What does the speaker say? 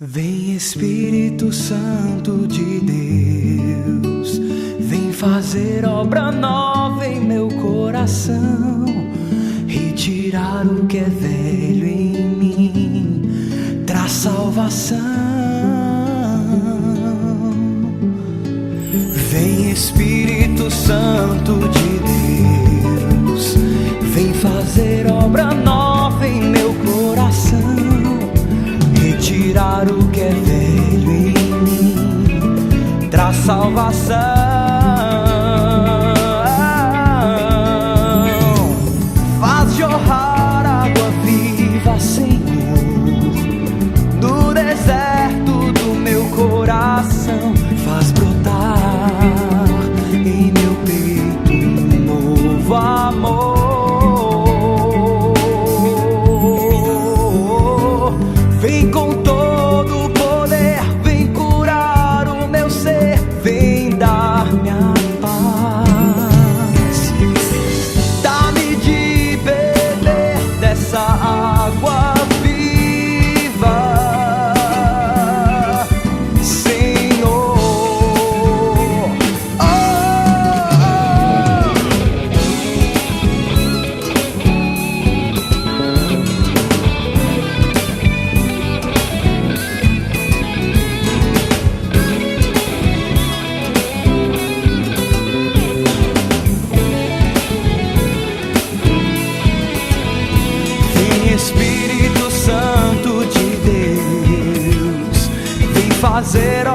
Vem Espírito Santo de Deus, vem fazer obra nova em meu coração, retirar o que é velho em mim, traz salvação. Vem Espírito Santo de Deus, vem fazer obra nova em meu coração, retirar o que é velho em mim, traz salvação. Faz jorrar água viva, Senhor, do deserto do meu coração. Faz brotar em meu peito um novo amor. Vem com todo o poder, vem curar o meu ser, vem dar-me a paz. Dá-me de beber dessa água viva, Senhor. Espírito Santo de Deus, vem fazer